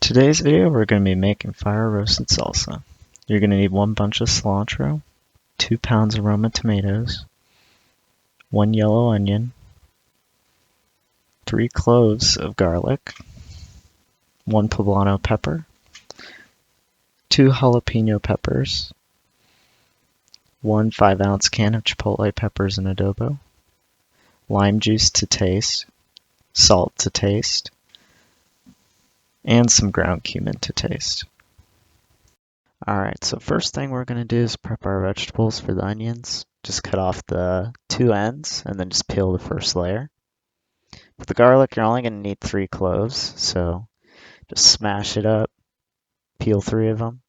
Today's video we're going to be making fire roasted salsa. You're going to need 1 bunch of cilantro, 2 pounds of roma tomatoes, 1 yellow onion, 3 cloves of garlic, 1 poblano pepper, 2 jalapeno peppers, 1 5-ounce can of chipotle peppers and adobo, lime juice to taste, salt to taste, and some ground cumin to taste. Alright, so first thing we're going to do is prep our vegetables for the onions. Just cut off the 2 ends and then just peel the first layer. For the garlic, you're only going to need 3 cloves, so just smash it up, peel 3 of them.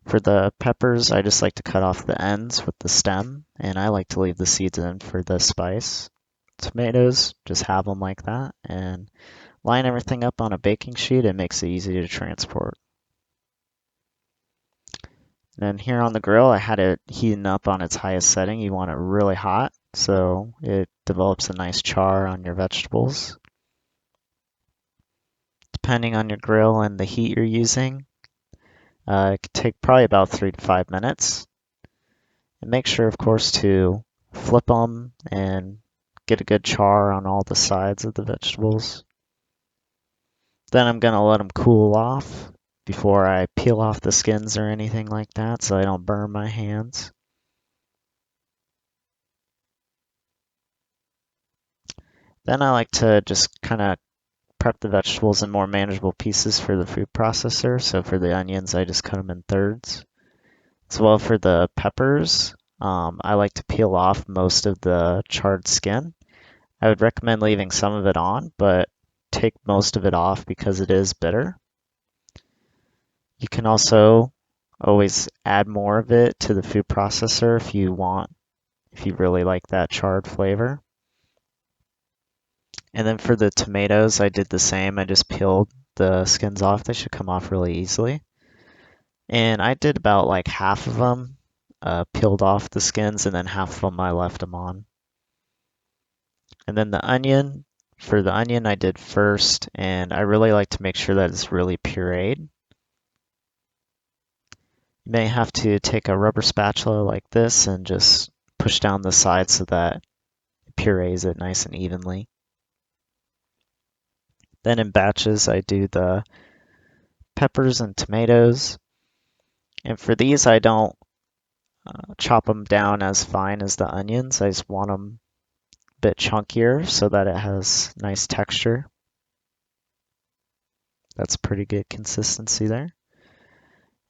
For the peppers, I just like to cut off the ends with the stem, and I like to leave the seeds in for the spice. Tomatoes, just have them like that, and line everything up on a baking sheet. It makes it easy to transport. And then here on the grill, I had it heating up on its highest setting. You want it really hot, so it develops a nice char on your vegetables. Depending on your grill and the heat you're using, it could take probably about 3 to 5 minutes. And make sure, of course, to flip them and get a good char on all the sides of the vegetables. Then I'm going to let them cool off before I peel off the skins or anything like that so I don't burn my hands. Then I like to just kind of prep the vegetables in more manageable pieces for the food processor. So for the onions, I just cut them in thirds. As well for the peppers, I like to peel off most of the charred skin. I would recommend leaving some of it on, but take most of it off because it is bitter. You can also always add more of it to the food processor if you want, if you really like that charred flavor. And then for the tomatoes, I did the same. I just peeled the skins off. They should come off really easily. And I did about like half of them, peeled off the skins, and then half of them I left them on. And then the onion, for the onion I did first, and I really like to make sure that it's really pureed. You may have to take a rubber spatula like this and just push down the side so that it purees it nice and evenly. Then in batches I do the peppers and tomatoes. And for these I don't chop them down as fine as the onions. I just want them a bit chunkier so that it has nice texture. That's pretty good consistency there.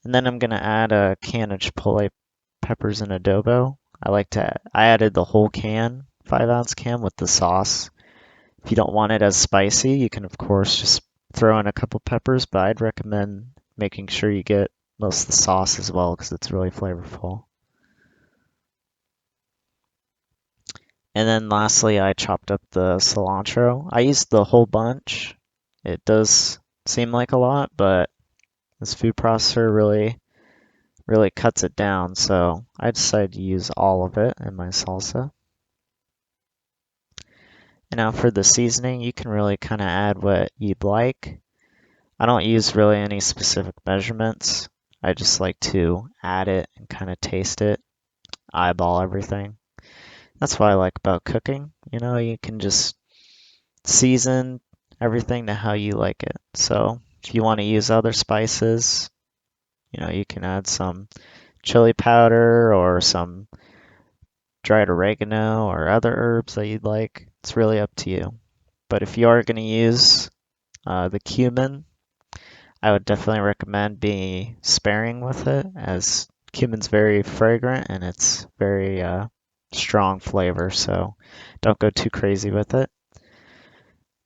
And then I'm going to add a can of chipotle peppers and adobo. I added the whole can, 5-ounce can with the sauce. If you don't want it as spicy, you can of course just throw in a couple peppers, but I'd recommend making sure you get most of the sauce as well because it's really flavorful. And then lastly, I chopped up the cilantro. I used the whole bunch. It does seem like a lot, but this food processor really cuts it down, so I decided to use all of it in my salsa. And now for the seasoning, you can really kind of add what you'd like. I don't use really any specific measurements. I just like to add it and kind of taste it, eyeball everything. That's what I like about cooking. You know, you can just season everything to how you like it. So if you want to use other spices, you know, you can add some chili powder or some dried oregano or other herbs that you'd like. It's really up to you. But if you are going to use the cumin, I would definitely recommend being sparing with it, as cumin's very fragrant and it's very strong flavor, so don't go too crazy with it.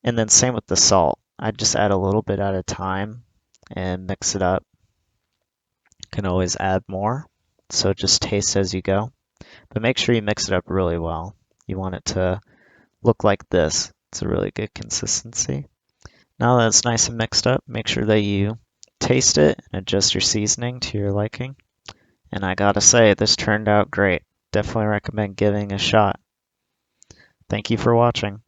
And then same with the salt. I just add a little bit at a time and mix it up. You can always add more, so just taste as you go. But make sure you mix it up really well. You want it to look like this. It's a really good consistency. Now that it's nice and mixed up, make sure that you taste it and adjust your seasoning to your liking. And I gotta say, this turned out great. Definitely recommend giving a shot. Thank you for watching.